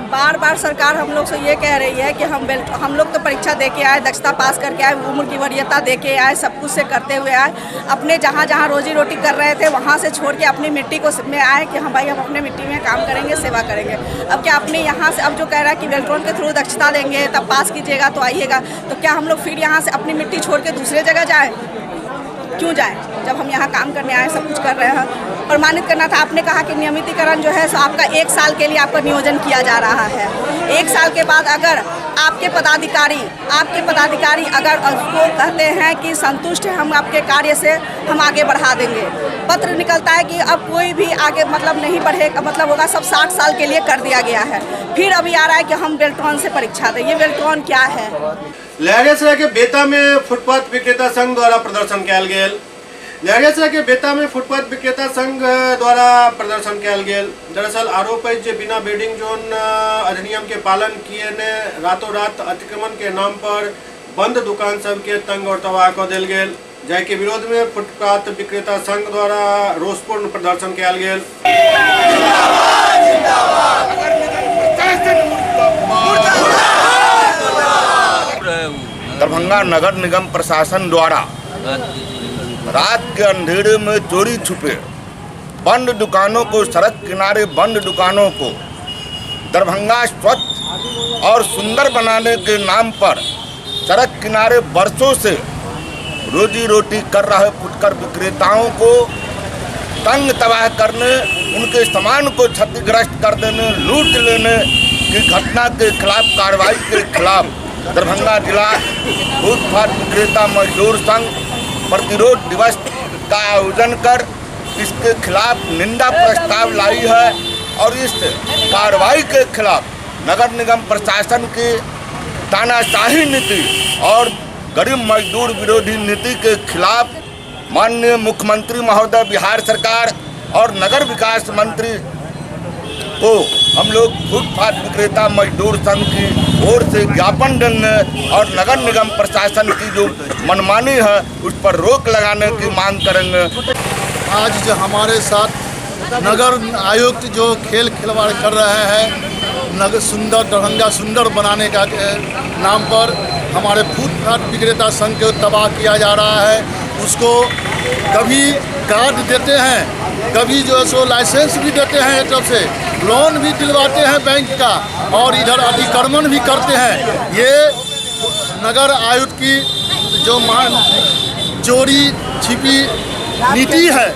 बार बार सरकार हम लोग से ये कह रही है कि हम लोग तो परीक्षा दे के आए, दक्षता पास करके आए, उम्र की वरीयता दे के आए, सब कुछ से करते हुए आए, अपने जहाँ जहाँ रोजी रोटी कर रहे थे वहाँ से छोड़ के अपनी मिट्टी को में आए कि हाँ भाई हम अपने मिट्टी में काम करेंगे, सेवा करेंगे। अब क्या अपने यहाँ से अब जो कह रहा है कि बेल्ट्रॉन के थ्रू दक्षता देंगे तब पास कीजिएगा तो आइएगा, तो क्या हम लोग फिर यहाँ से अपनी मिट्टी छोड़ के दूसरे जगह जाएँ? क्यों जाएं जब हम यहाँ काम करने आए, सब कुछ कर रहे हैं। प्रमाणित करना था, आपने कहा कि नियमितीकरण जो है सो आपका 1 साल के लिए आपका नियोजन किया जा रहा है। 1 साल के बाद अगर आपके पदाधिकारी अगर उसको कहते हैं कि संतुष्ट है हम आपके कार्य से, हम आगे बढ़ा देंगे, पत्र निकलता है कि अब कोई भी आगे मतलब नहीं बढ़ेगा, मतलब होगा सब 60 साल के लिए कर दिया गया है, फिर अभी आ रहा है कि हम बेल्ट्रॉन से परीक्षा दें। ये बेल्ट्रॉन क्या है? लहरियासराय के बेता में फुटपाथ विक्रेता संघ द्वारा प्रदर्शन कयल गेल। लहरियासराय के बेता में फुटपाथ विक्रेता संघ द्वारा प्रदर्शन कयल गेल। दरअसल आरोप है कि बिना बिल्डिंग जोन अधिनियम के पालन किए ने रातों रात अतिक्रमण के नाम पर बंद दुकान सब के तंग और तबाह कर देल गेल, जाय के विरोध में फुटपाथ विक्रेता संघ द्वारा रोषपूर्ण प्रदर्शन कयल गेल। दरभंगा नगर निगम प्रशासन द्वारा रात के अंधेरे में चोरी छुपे बंद दुकानों को, सड़क किनारे बंद दुकानों को दरभंगा स्वच्छ और सुंदर बनाने के नाम पर सड़क किनारे बरसों से रोजी रोटी कर रहे फुटकर विक्रेताओं को तंग तबाह करने, उनके सामान को क्षतिग्रस्त कर देने, लूट लेने की घटना के खिलाफ कार्रवाई के खिलाफ दरभंगा जिला फुटपाथ विक्रेता मजदूर संघ प्रतिरोध दिवस का आयोजन कर इसके खिलाफ निंदा प्रस्ताव लाई है और इस कार्रवाई के खिलाफ नगर निगम प्रशासन की तानाशाही नीति और गरीब मजदूर विरोधी नीति के खिलाफ माननीय मुख्यमंत्री महोदय बिहार सरकार और नगर विकास मंत्री को हम लोग फुटपाथ विक्रेता मजदूर संघ की ओर से ज्ञापन देने और नगर निगम प्रशासन की जो मनमानी है उस पर रोक लगाने की मांग करेंगे। आज जो हमारे साथ नगर आयुक्त जो खेल खिलवाड़ कर रहे हैं, नगर सुंदर दरभंगा सुंदर बनाने का नाम पर हमारे फुटपाथ विक्रेता संघ को तबाह किया जा रहा है। उसको कभी कार्ड देते हैं, कभी जो है सो लाइसेंस भी देते हैं, एक तरफ से लोन भी दिलवाते हैं बैंक का, और इधर अतिक्रमण भी करते हैं। ये नगर आयुक्त की जो चोरी छिपी नीति है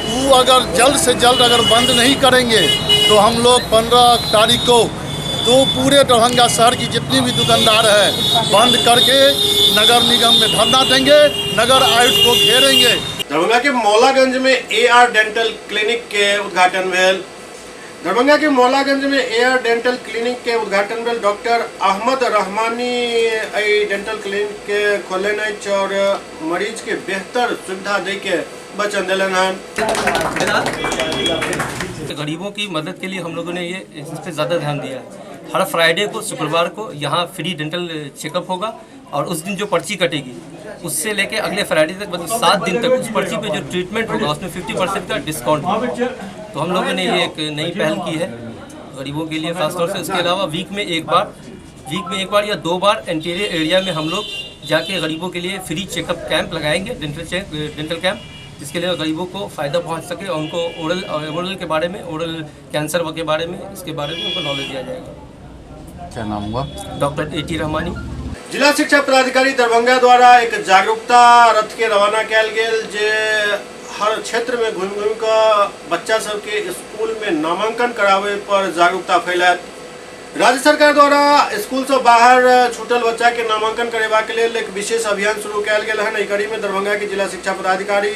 वो अगर जल्द से जल्द अगर बंद नहीं करेंगे तो हम लोग 15 तारीख को तो पूरे दरभंगा शहर की जितनी भी दुकानदार है बंद करके नगर निगम में धरना देंगे, नगर आयुक्त को घेरेंगे। दरभंगा के मौलागंज में AR डेंटल क्लिनिक के उद्घाटन भेल। दरभंगा के मौलागंज में AR डेंटल क्लिनिक के उद्घाटन भेल। Doctor Ahmad Rahmani dental clinic के खोलन और मरीज के बेहतर सुविधा दे के वचन दिलन हन। गरीबों की मदद के लिए हम लोगों ने ये इस पर ज़्यादा ध्यान दिया है। हर फ्राइडे को, शुक्रवार को यहाँ फ्री डेंटल चेकअप होगा और उस दिन जो पर्ची कटेगी उससे लेके अगले फ्राइडे तक, मतलब 7 दिन तक उस पर्ची पे जो ट्रीटमेंट होगा उसमें 50% का डिस्काउंट होगा। तो हम लोगों ने ये एक नई पहल की है गरीबों के लिए खासतौर से। उसके अलावा वीक में एक बार या 2 बार इंटीरियर एरिया में हम लोग जाके गरीबों के लिए फ्री चेकअप कैंप लगाएंगे, डेंटल कैंप, जिसके लिए गरीबों को फ़ायदा पहुंच सके और उनको ओरल के बारे में, ओरल कैंसर के बारे में, इसके बारे में उनको नॉलेज दिया जाएगा। क्या नाम हुआ? Doctor AT Rahmani. जिला शिक्षा पदाधिकारी दरभंगा द्वारा एक जागरूकता रथ के रवाना कयल गेल, जे हर क्षेत्र में घूम कर बच्चा सब के स्कूल में नामांकन करावे पर जागरूकता फैलात। राज्य सरकार द्वारा स्कूल से बाहर छूटल बच्चा के नामांकन करेबा के लिए एक विशेष अभियान शुरू कयल गेल है। एहि कड़ी में दरभंगा के जिला शिक्षा पदाधिकारी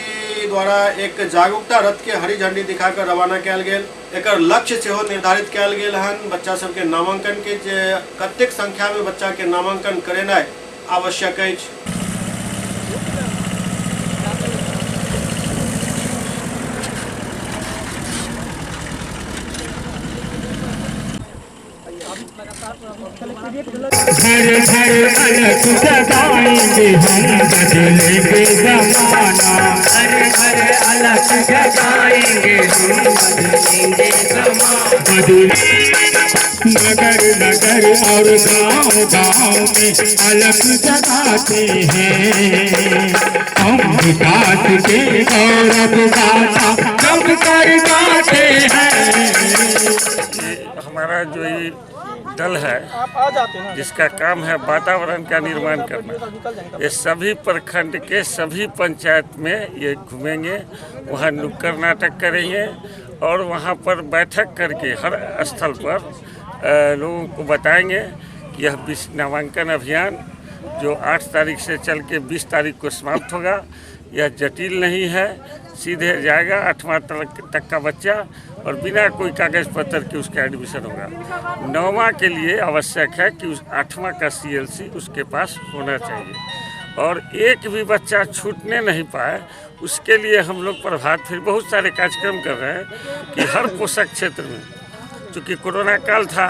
द्वारा एक जागरूकता रथ के हरी झंडी दिखाकर रवाना कयल गेल। एकर लक्ष्य सेहो निर्धारित कयल गेल हन। बच्चा सबके नामांकन के जे कतेक संख्या में बच्चा के नामांकन करेनाइ आवश्यक अछि। घर घर अलग जगाएंगे हम बदलेंगे जमाना, घर घर अलग जगाएंगे हम बदलेंगे जमाना। नगर नगर और गांव गांव में अलग जगाते हैं हम, विकास के गौरव गाथा जम कर गाते हैं। हमारा जो ये दल है जिसका काम है वातावरण का निर्माण करना, ये सभी प्रखंड के सभी पंचायत में ये घूमेंगे, वहाँ नुक्कड़ नाटक करेंगे और वहाँ पर बैठक करके हर स्थल पर लोगों को बताएंगे कि यह नामांकन अभियान जो 8 तारीख से चल के 20 तारीख को समाप्त होगा, यह जटिल नहीं है, सीधे जाएगा 8वां तक का बच्चा और बिना कोई कागज पत्र के उसका एडमिशन होगा। 9वां के लिए आवश्यक है कि उस 8वां का CLC उसके पास होना चाहिए और एक भी बच्चा छूटने नहीं पाए, उसके लिए हम लोग प्रभात फिर बहुत सारे कार्यक्रम कर रहे हैं कि हर पोषक क्षेत्र में, चूँकि कोरोना काल था,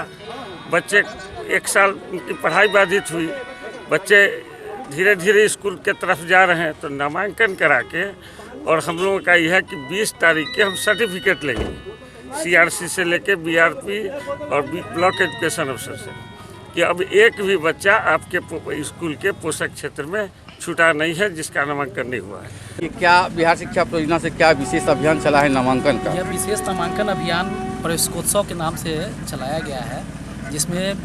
बच्चे 1 साल उनकी पढ़ाई बाधित हुई, बच्चे धीरे धीरे स्कूल के तरफ जा रहे हैं, तो नामांकन करा के और हम लोगों का यह है कि 20 तारीख के हम सर्टिफिकेट लेंगे CRC से लेके BRP और ब्लॉक एजुकेशन अफसर से कि अब एक भी बच्चा आपके स्कूल के पोषक क्षेत्र में छूटा नहीं है जिसका नामांकन नहीं हुआ है। ये क्या बिहार शिक्षा परियोजना से क्या विशेष अभियान चला है नामांकन का? यह विशेष नामांकन अभियान प्रवेशोत्सव के नाम से चलाया गया है, जिसमें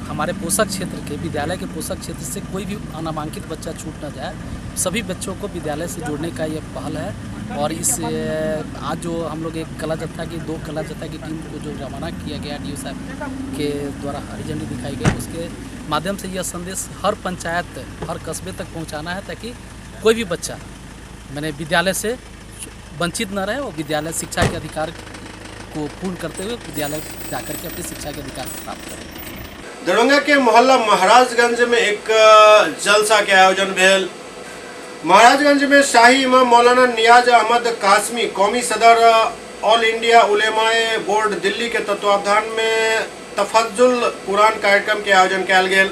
हमारे पोषक क्षेत्र के विद्यालय के पोषक क्षेत्र से कोई भी अनामांकित बच्चा छूट न जाए, सभी बच्चों को विद्यालय से जोड़ने का ये पहल है। और इस आज जो हम लोग एक कला जत्था की 2 कला जत्था की टीम को जो रवाना किया गया DO साहब के द्वारा हरी झंडी दिखाई गई, उसके माध्यम से यह संदेश हर पंचायत हर कस्बे तक पहुंचाना है ताकि कोई भी बच्चा मैंने विद्यालय से वंचित न रहे और विद्यालय शिक्षा के अधिकार को पूर्ण करते हुए विद्यालय जाकर के अपनी शिक्षा के अधिकार को प्राप्त करें। दरभंगा के मोहल्ला महाराजगंज में एक जलसा के आयोजन भेल। महाराजगंज में शाही इमाम मौलाना नियाज अहमद कासमी कौमी सदर ऑल इंडिया उलेमाए बोर्ड दिल्ली के तत्वावधान में तफज्जुल कुरान कार्यक्रम के आयोजन कयल गेल।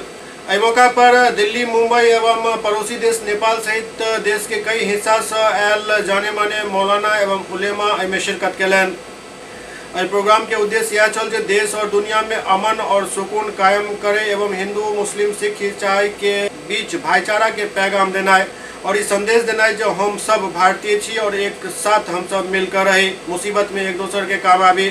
एहि मौका पर दिल्ली, मुंबई एवं पड़ोसी देश नेपाल सहित देश के कई हिस्सा से आयल जाने माने मौलाना एवं उलेमा एहिमे शिरकत कयलनि। एहि प्रोग्राम के उद्देश्य यह छल जे देश और दुनिया में अमन और सुकून कायम करे एवं हिंदू, मुस्लिम, सिख, ईसाई के बीच भाईचारा के पैगाम देना और ये संदेश देना है जो हम सब भारतीय छी और एक साथ हम सब मिलकर रही, मुसीबत में एक दूसरे के काम आबी।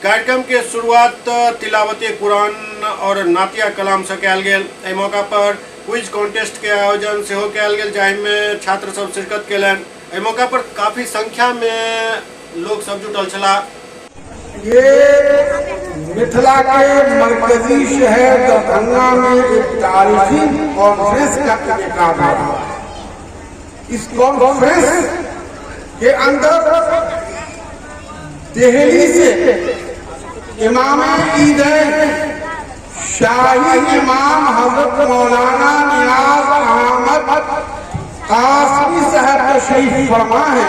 कार्यक्रम के शुरुआत तिलावते कुरान और नातिया कलाम से कयल गेल। एहि मौका पर क्विज कॉन्टेस्ट के आयोजन सेहो कयल गेल, जाहिमे छात्र सब शिरकत केलनि। एहि मौका पर काफी संख्या में लोग सब जुटल छला। ये मिथिला के मरकजी शहर दरभंगा में एक तारीखी कॉन्फ्रेंस का इनेकाद हुआ। इस कॉन्फ्रेंस के अंदर दिल्ली से इमाम ईदैन शाही इमाम हजरत मौलाना नियाज अहमद कासमी साहब तशरीफ फरमा है।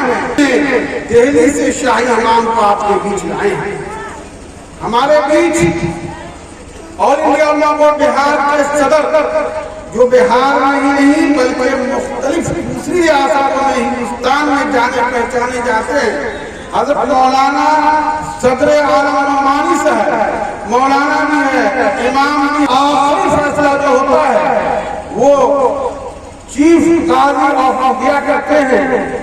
दिल्ली से शाही इमाम को आपके बीच लाए हैं। हमारे बीच ऑल इंडिया उलमा बोर्ड बिहार के सदर जो बिहार में ही नहीं बल्कि मुख्तलिफ दूसरी रियासतों में हिंदुस्तान में जाने पहचाने जाते हैं, हजरत मौलाना सदर आलम नुमानी साहब मौलाना भी है। इमाम की आखिरी फैसला जो होता है वो चीफ काजी ऑफ इंडिया करते हैं।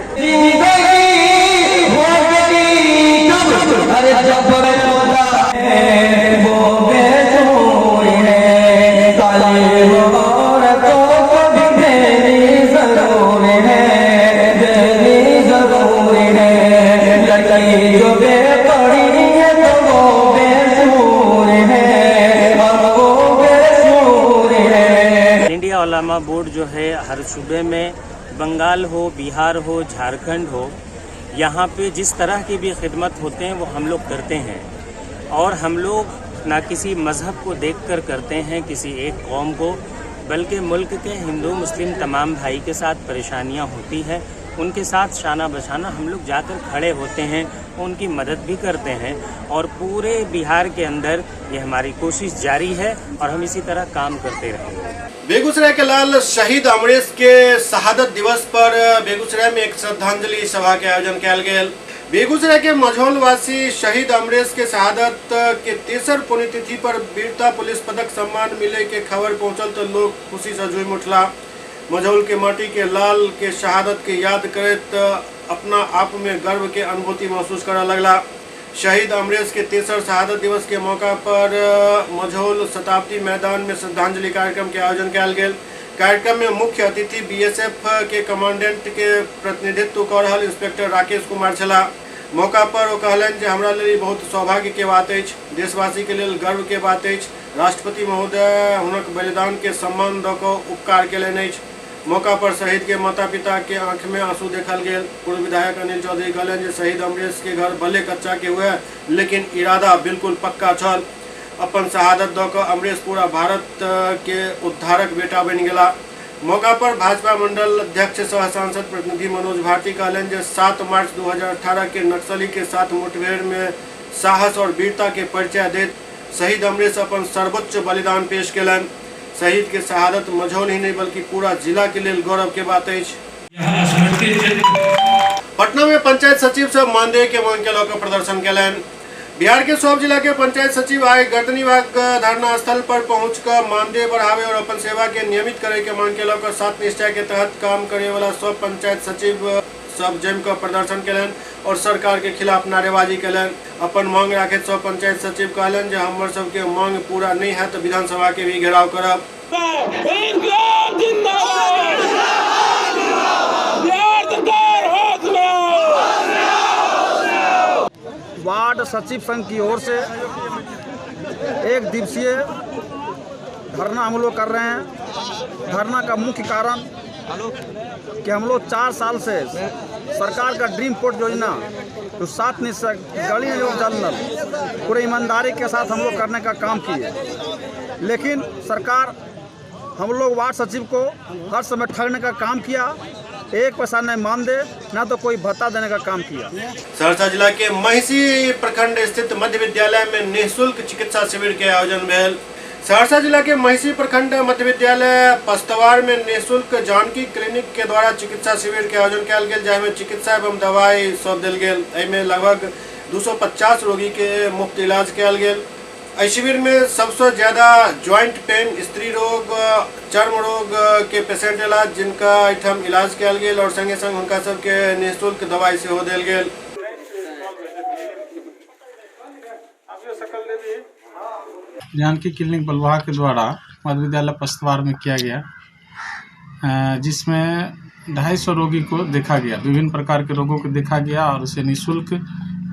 इंडिया उलमा बोर्ड जो है हर सूबे में, बंगाल हो, बिहार हो, झारखंड हो, यहाँ पे जिस तरह की भी खिदमत होते हैं वो हम लोग करते हैं। और हम लोग ना किसी मज़हब को देखकर करते हैं, किसी एक कौम को बल्कि मुल्क के हिंदू मुस्लिम तमाम भाई के साथ परेशानियां होती है, उनके साथ शाना बशाना हम लोग जाकर खड़े होते हैं, उनकी मदद भी करते हैं और पूरे बिहार के अंदर ये हमारी कोशिश जारी है और हम इसी तरह काम करते रहेंगे। बेगूसराय के लाल शहीद अमरेश के शहादत दिवस पर बेगूसराय में एक श्रद्धांजलि सभा के आयोजन किया गया। बेगूसराय के मझौल वासी शहीद अमरेश के शहादत के 3 पुण्यतिथि पर वीरता पुलिस पदक सम्मान मिले के खबर पहुंचल तो लोग खुशी से झूम उठला। मझौल के माटी के लाल के शहादत के याद करत अपना आप में गर्व के अनुभूति महसूस करा लगला। शहीद अमरेश के 3 शहादत दिवस के मौका पर मझौल शताब्दी मैदान में श्रद्धांजलि कार्यक्रम के आयोजन किया गया। कार्यक्रम में मुख्य अतिथि बीएसएफ के कमांडेंट के प्रतिनिधित्व कर रहल इंस्पेक्टर राकेश कुमार छला। मौका पर वो कहलन जे हमरा लिए बहुत सौभाग्य के बात अछि, देशवासी के लिए गर्व के बात अछि। राष्ट्रपति महोदय हुनक बलिदान के सम्मान दऽ कऽ उपकार केलनि अछि। मौका पर शहीद के माता पिता के आंख में आंसू देखल गेल। पूर्व विधायक अनिल चौधरी कहलन जे शहीद अमरेश के घर भले कच्चा के हुए लेकिन इरादा बिल्कुल पक्का छल। अपन शहादत दऽ कऽ अमरेश पूरा भारत के उद्धारक बेटा बनि गेला। मौका पर भाजपा मंडल अध्यक्ष सह सांसद प्रतिनिधि मनोज भारती कहलन जे 7 मार्च 2018 के नक्सली के साथ मुठभेड़ में साहस और वीरता के परिचय देत शहीद अमरेश अपन सर्वोच्च बलिदान पेश केलन। शहीद के शहादत मझौल ही नहीं बल्कि पूरा जिला के लिए गौरव के बात है। पटना में पंचायत सचिव से मानदेय के मांग के लौकर प्रदर्शन केलन। बिहार के सब जिला के पंचायत सचिव आए गर्दनीबाग धरना स्थल पर पहुंचकर मानदेय बढ़ावे और अपन सेवा के नियमित करे के मांग के लौकर 7 निष्ठा के तहत काम करे वाला सब पंचायत सचिव सब जम कर प्रदर्शन केलन और सरकार के खिलाफ नारेबाजी केलन। अपन मांग राखे सब पंचायत सचिव कहलन जे हमर सबके मांग पूरा नहीं है तो विधानसभा के भी घेराव करब। वार्ड सचिव संघ की ओर से 1 दिवसीय धरना हम लोग कर रहे हैं। धरना का मुख्य कारण कि हम लोग 4 साल से सरकार का ड्रीम पोर्ट योजना तो 7 गली जल नल पूरे ईमानदारी के साथ हम लोग करने का काम किए, लेकिन सरकार हम लोग वार्ड सचिव को हर समय ठगने का काम किया। 1 पैसा नहीं मान दे ना तो कोई भत्ता देने का काम किया। सहरसा जिला के महिषी प्रखंड स्थित मध्य विद्यालय में निःशुल्क चिकित्सा शिविर के आयोजन भेल। सहरसा जिला के महिषी प्रखंड मध्य विद्यालय पस्तवार में निःशुल्क जानकी क्लिनिक के द्वारा चिकित्सा शिविर के आयोजन किया गया, जहाँ चिकित्सा एवं दवाई सौंप दिल गेल। एहिमे लगभग 250 रोगी के मुफ्त इलाज किया गेल। इस शिविर में सबसे ज्यादा ज्वाइंट पेन, स्त्री रोग, चर्म रोग के पेशेंट इलाज जिनका एठम इलाज किया गेल और संगे संग उनका सबके निःशुल्क दवाई से हो दिल गेल। जानकी क्लिनिक बलुआ के द्वारा मध्य विद्यालय पस्तवार में किया गया, जिसमें 250 रोगी को देखा गया, विभिन्न प्रकार के रोगों को देखा गया और उसे निःशुल्क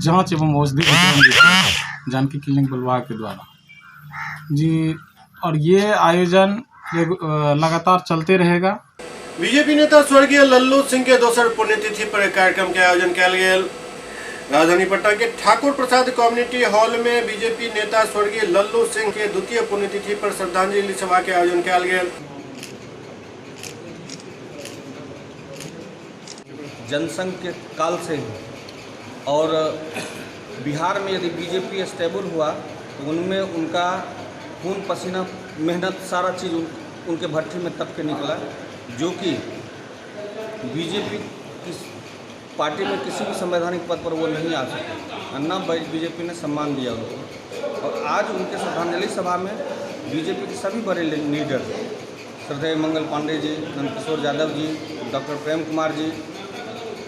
जांच एवं औषधि वितरण जानकी क्लिनिक बलुआ के द्वारा जी। और ये आयोजन लगातार चलते रहेगा। बीजेपी नेता स्वर्गीय लल्लू सिंह के 2 पुण्यतिथि पर कार्यक्रम के आयोजन किया गया। राजधानी पटना के ठाकुर प्रसाद कम्युनिटी हॉल में बीजेपी नेता स्वर्गीय लल्लू सिंह के 2 पुण्यतिथि पर श्रद्धांजलि सभा के आयोजन किया गया। जनसंघ के काल से ही और बिहार में यदि बीजेपी स्टेबल हुआ तो उनमें उनका खून पसीना मेहनत सारा चीज़ उनके भट्टी में तप के निकला, जो कि बीजेपी की पार्टी में किसी भी संवैधानिक पद पर वो नहीं आ सके, अन्ना बीजेपी ने सम्मान दिया उनको। और आज उनके श्रद्धांजलि सभा में बीजेपी के सभी बड़े लीडर श्रद्धेय मंगल पांडे जी, नंदकिशोर यादव जी, डॉक्टर प्रेम कुमार जी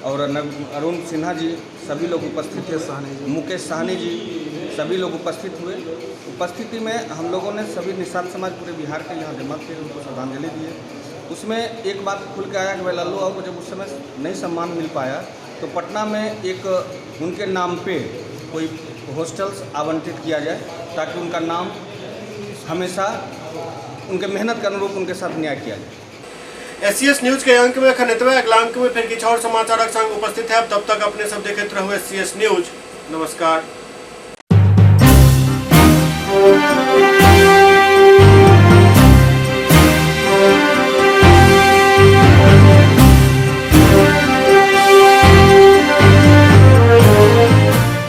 और अरुण सिन्हा जी सभी लोग उपस्थित थे, मुकेश सहनी जी सभी लोग उपस्थित हुए। उपस्थिति में हम लोगों ने सभी निषाद समाज पूरे बिहार के यहाँ जमा किए, उनको श्रद्धांजलि दिए। उसमें एक बात खुल के आया कि भाई लल्लू बाबू को जब उस समय नहीं सम्मान मिल पाया तो पटना में एक उनके नाम पे कोई हॉस्टल्स आवंटित किया जाए, ताकि उनका नाम हमेशा उनके मेहनत के अनुरूप उनके साथ न्याय किया जाए। SCS न्यूज के अंक में खनितवे अगला अंक में फिर किछु और समाचारक संग उपस्थित है। तब तक अपने सब देखते रहो SCS न्यूज। नमस्कार।